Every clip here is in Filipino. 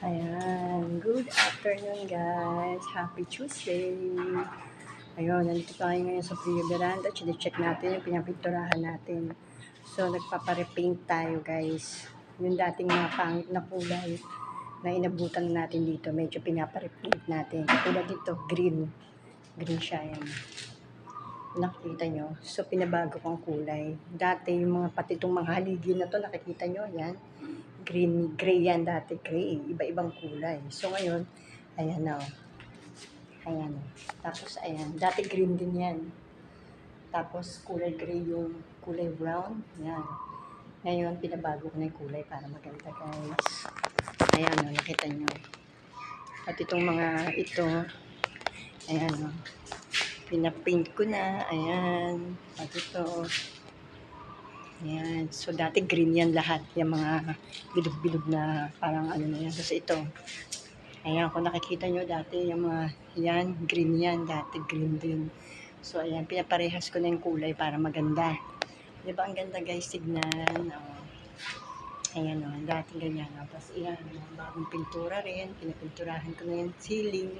Ayan, good afternoon guys. Happy Tuesday. Ayun, nandito tayo ngayon sa Prio Veranda. Chine-check natin yung pinapinturahan natin. So, nagpaparepaint tayo guys. Yung dating mga pangit na kulay na inabutan natin dito, medyo pinaparepaint natin. Katulad dito, green. Green siya yan. Nakikita nyo? So, pinabago kong kulay. Dati, yung mga pati itong mga haligi na to, nakikita nyo? Yan. Green, gray yan dati, gray. Iba-ibang kulay. So, ngayon, ayan na. Ayan. Tapos, ayan. Dati green din yan. Tapos, kulay gray yung kulay brown. Yan. Ngayon, pinabago ko na yung kulay para maganda, guys. Ayan, o. Nakita nyo. At itong mga ito, ayan, o. Pinapaint ko na. Ayan. At ito, ayan. So, dati green yan lahat. Yung mga bilog-bilog na parang ano na yan. Tapos ito. Ayan, kung nakikita nyo dati, yung mga yan, green yan. Dati green din. So, ayan. Pinaparehas ko na yung kulay para maganda. Diba ang ganda guys? Tignan. Oh. Ayan o. Dati ganyan. Tapos ayan. Bagong pintura rin. Pinapinturahan ko na yung ceiling.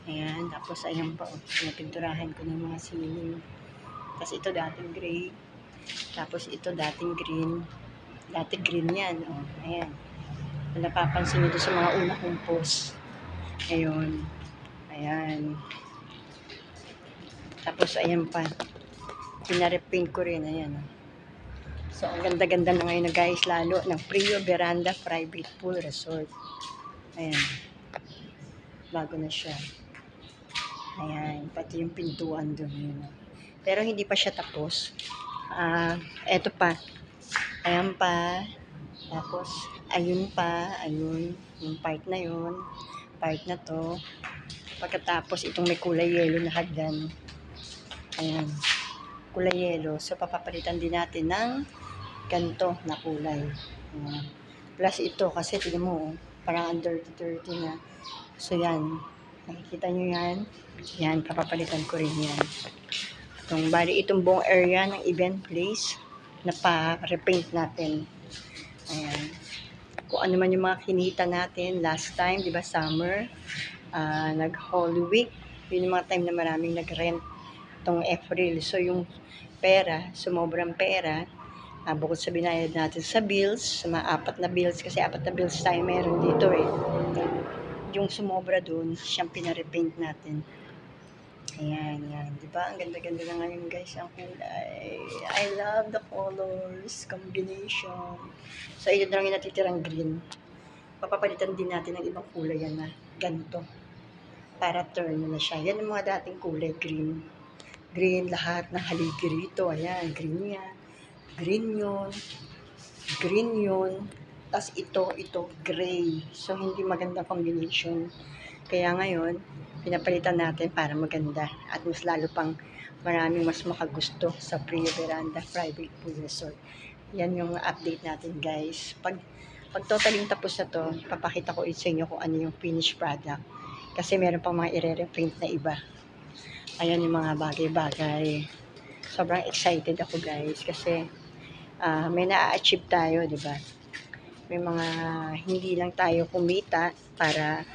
Ayan. Tapos ayan pa. Oh. Pinapinturahan ko na yung mga ceiling. Tapos ito dating gray. Tapos ito dating green. Dati green yan. Oh, ayan. Kung napapansin nyo sa mga una kong post. Ayun. Ayan. Tapos ayan pa. Pinarepaint ko rin. Ayan. So, ang ganda-ganda na ngayon na guys. Lalo ng Prio Veranda Private Pool Resort. Ayan. Bago na siya. Ayan. Pati yung pintuan doon. Ayan. Pero hindi pa siya tapos. Eto pa. Ayan pa. Tapos, ayun pa. Ayun. Yung part na yun. Part na to. Pagkatapos, itong may kulay yellow na hagdan. Ayan. Kulay yellow. So, papapalitan din natin ng ganito na kulay. Ayan. Plus ito, kasi tignan mo, parang dirty-dirty na. So, yan. Nakikita nyo yan? Yan, papapalitan ko rin yan. Itong buong area ng event place, na pa-repaint natin. Ayan. Kung ano man yung mga kinita natin last time, di ba, summer, nag-Holy Week, yun yung mga time na maraming nag-rent itong April. So, yung pera, sumobrang pera, bukod sa binayad natin sa bills, sa mga 4 na bills, kasi 4 na bills tayo meron dito eh. Yung sumobra dun, siyang pinarepaint natin. Ayan, yan. Diba? Ang ganda-ganda na ngayon guys, ang kulay. I love the colors, combination. So, yun lang yung natitirang green. Papapalitan din natin ng ibang kulay yan na ganito. Para turn na siya. Yan yung mga dating kulay, green. Green lahat ng haligi rito. Ayan, green yan. Green yun. Green yun. Tapos ito, gray. So, hindi maganda combination. Kaya ngayon, pinapalitan natin para maganda. At mas lalo pang maraming mas makagusto sa Prio Veranda Private Pool Resort. Yan yung update natin guys. Pag totaling tapos na to, papakita ko sa inyo kung ano yung finished product. Kasi meron pang mga i-repaint na iba. Ayan yung mga bagay-bagay. Sobrang excited ako guys kasi may na-achieve tayo, di ba? May mga hindi lang tayo kumita para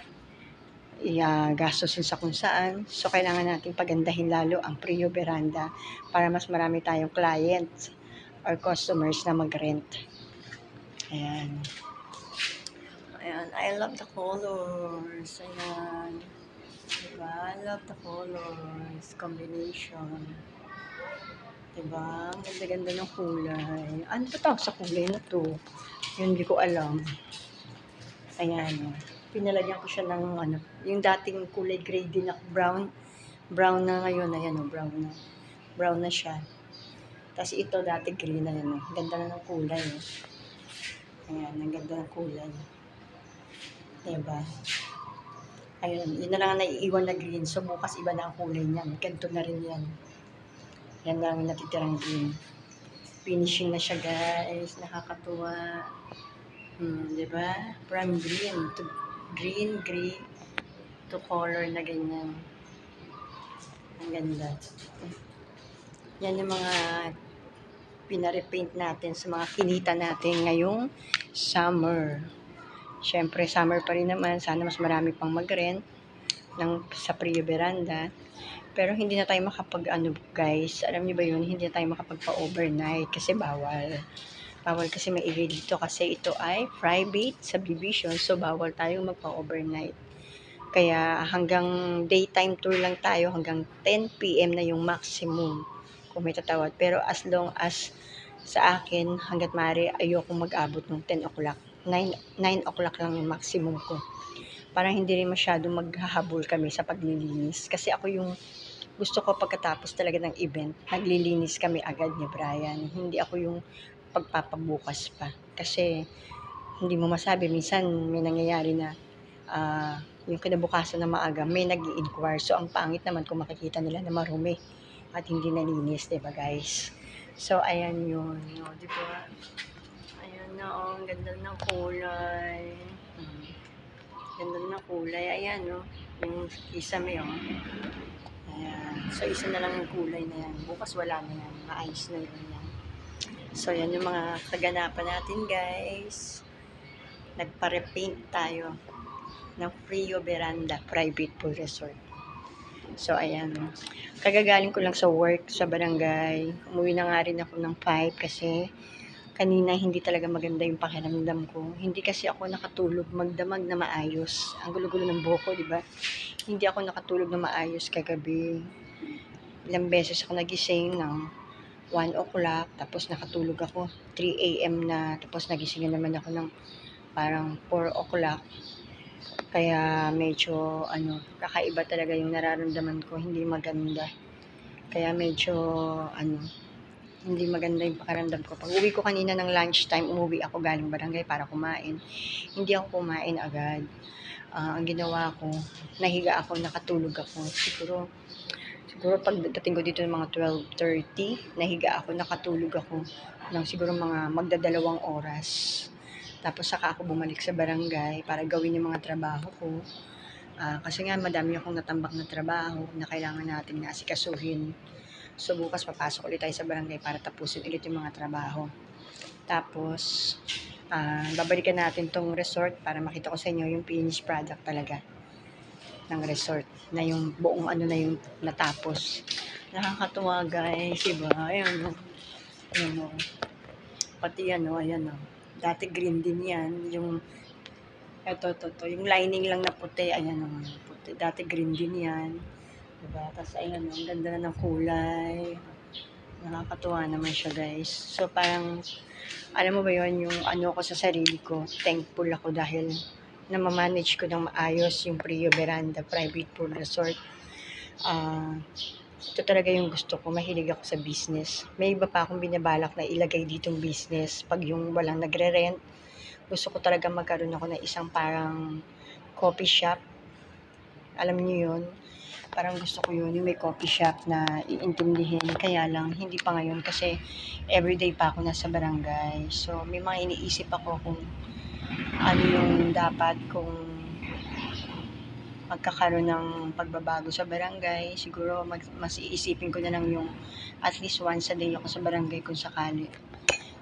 gastusin sa kung saan. So, kailangan natin pagandahin lalo ang Prio Veranda para mas marami tayong clients or customers na mag-rent. Ayan. Ayan. I love the colors. Ayan. Diba? I love the colors. Combination. Diba? Ang ganda-ganda ng kulay. Ano ba tawag sa kulay na to? Yun, hindi ko alam. Ayan. Pinalagyan ko siya ng ano, yung dating kulay gray din na brown. Brown na ngayon. Ayan o, brown na. Brown na siya. Tapos ito dati green na yan. Ganda na ng kulay. Ayan, ang ganda ng kulay. Diba? Ayun, yun na lang ang naiiwan na green. So, bukas iba na ang kulay niyan. Ganito na rin yan. Yan lang yung natitirang green. Finishing na siya, guys. Nakakatuwa. Diba? From green to green, gray, to color na ganyan. Ang ganda. Yan yung mga pinarepaint natin sa mga kinita natin ngayong summer. Siyempre, summer pa rin naman. Sana mas marami pang mag-rent sa Prio Veranda. Pero hindi na tayo makapag-ano guys. Alam niyo ba yun? Hindi na tayo makapagpa-overnight kasi bawal. Bawal kasi maingay dito kasi ito ay private subdivision. So, bawal tayong magpa-overnight. Kaya hanggang daytime tour lang tayo. Hanggang 10 p.m. na yung maximum kung may tatawad. Pero as long as sa akin, hanggat maaari, ayoko mag-abot ng 10 o'clock. 9 o'clock lang yung maximum ko. Para hindi rin masyado maghahabol kami sa paglilinis. Kasi ako yung gusto ko pagkatapos talaga ng event, naglilinis kami agad ni Brian. Hindi ako yung pagpapabukas pa. Kasi hindi mo masabi, minsan may nangyayari na yung kinabukasan na maaga, may nag-i-inquire. So, ang pangit naman kung makikita nila na marumi at hindi nalinis, diba guys? So, ayan yun. O, diba? Ayan na, oh, ang ganda ng kulay. Ganda ng kulay. Ayan, no? Yung kisame, oh. Ayan. So, isa na lang yung kulay na yan. Bukas wala na yan. Maayos na yun yan. So, yan yung mga kaganapan natin, guys. Nagpa-repaint tayo ng Prio Veranda Private Pool Resort. So, ayan. Kagagaling ko lang sa work sa barangay. Umuwi na nga rin ako ng 5 kasi kanina hindi talaga maganda yung pakiramdam ko. Hindi kasi ako nakatulog magdamag na maayos. Ang gulo-gulo ng buhok ko, di ba? Hindi ako nakatulog na maayos kagabi. Ilang beses ako nagising ng 1 o'clock, tapos nakatulog ako 3 a.m. na, tapos nagising naman ako ng parang 4 o'clock. Kaya medyo kakaiba talaga yung nararamdaman ko, hindi maganda. Kaya medyo hindi maganda yung pakiramdam ko. Pag uwi ko kanina ng lunchtime, umuwi ako galing barangay para kumain. Hindi ako kumain agad. Ang ginawa ko, nahiga ako, nakatulog ako. Siguro pagdating ko dito ng mga 12:30, nahiga ako, nakatulog ako ng siguro mga magdadalawang oras. Tapos saka ako bumalik sa barangay para gawin yung mga trabaho ko. Kasi nga madami akong natambak na trabaho na kailangan natin na asikasuhin. So bukas papasok ulit tayo sa barangay para tapusin ulit yung mga trabaho. Tapos, babalikan natin tong resort para makita ko sa inyo yung finished product talaga ng resort na yung buong na yung natapos. Nakakatuwa guys, diba? Ayan o. Ayan o. Pati ayan o. Dati green din yan. Yung yung lining lang na puti. Ayan o. Puti. Dati green din yan. Diba? Tapos ayan o. Ang ganda na ng kulay. Nakakatuwa naman siya guys. So parang, alam mo ba yun, yung ko sa sarili ko, thankful ako dahil na ma-manage ko ng maayos yung Prio Veranda Private Pool Resort. Ito talaga yung gusto ko. Mahilig ako sa business. May iba pa akong binabalak na ilagay ditong business pag yung walang nagre-rent. Gusto ko talaga magkaroon ako ng isang parang coffee shop. Alam niyo yun? Parang gusto ko yun, yung may coffee shop na iintindihin. Kaya lang, hindi pa ngayon kasi everyday pa ako nasa barangay. So, may mga iniisip ako kung ano yung dapat kung magkakaroon ng pagbabago sa barangay. Siguro mas iisipin ko na lang yung at least once a day ako sa barangay kung sakali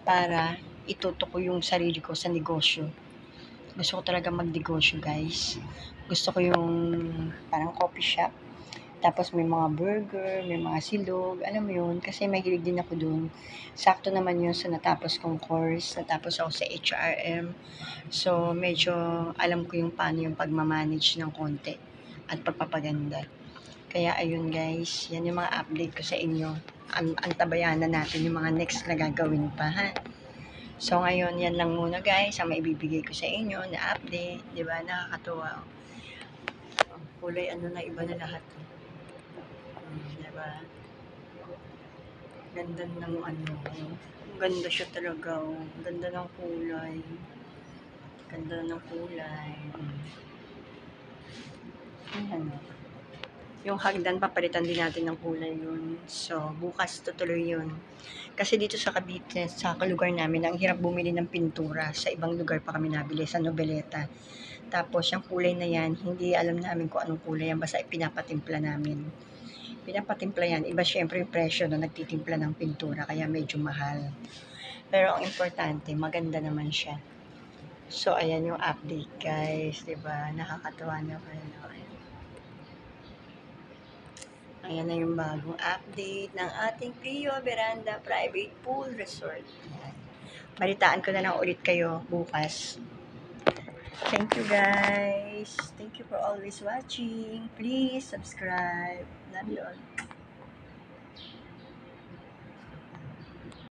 para itutok ko yung sarili ko sa negosyo. Gusto ko talaga magnegosyo guys. Gusto ko yung parang coffee shop. Tapos may mga burger, may mga silog, alam mo yun, kasi mahilig din ako dun. Sakto naman yun sa natapos kong course, natapos ako sa HRM. So, medyo alam ko yung paano yung pagmamanage ng konti at pagpapaganda. Kaya ayun guys, yan yung mga update ko sa inyo. Antabayanan natin yung mga next na gagawin pa ha. So ngayon, yan lang muna guys, ang maibibigay ko sa inyo na update. Diba, nakakatuwa. Kulay na iba na lahat. Diba? Ganda ng ganda siya talaga. Ganda ng kulay. Ganda ng kulay. Ayan. Yung hagdan, papalitan din natin ng kulay yun. So, bukas tutuloy yun. Kasi dito sa Cavite, sa lugar namin, ang hirap bumili ng pintura. Sa ibang lugar pa kami nabili, sa Noveleta. Tapos, yung kulay na yan, hindi alam namin kung anong kulay yan. Basta pinapatimpla namin. Pinapatimpla yan. Iba syempre yung presyo na nagtitimpla ng pintura, kaya medyo mahal. Pero ang importante, maganda naman siya. So, ayan yung update guys, 'di ba? Nakakatuwa naman, no? Ayan na yung bagong update ng ating Prio Veranda Private Pool Resort. Ayan. Balitaan ko na lang ulit kayo bukas. Thank you guys. Thank you for always watching. Please subscribe. Love you all.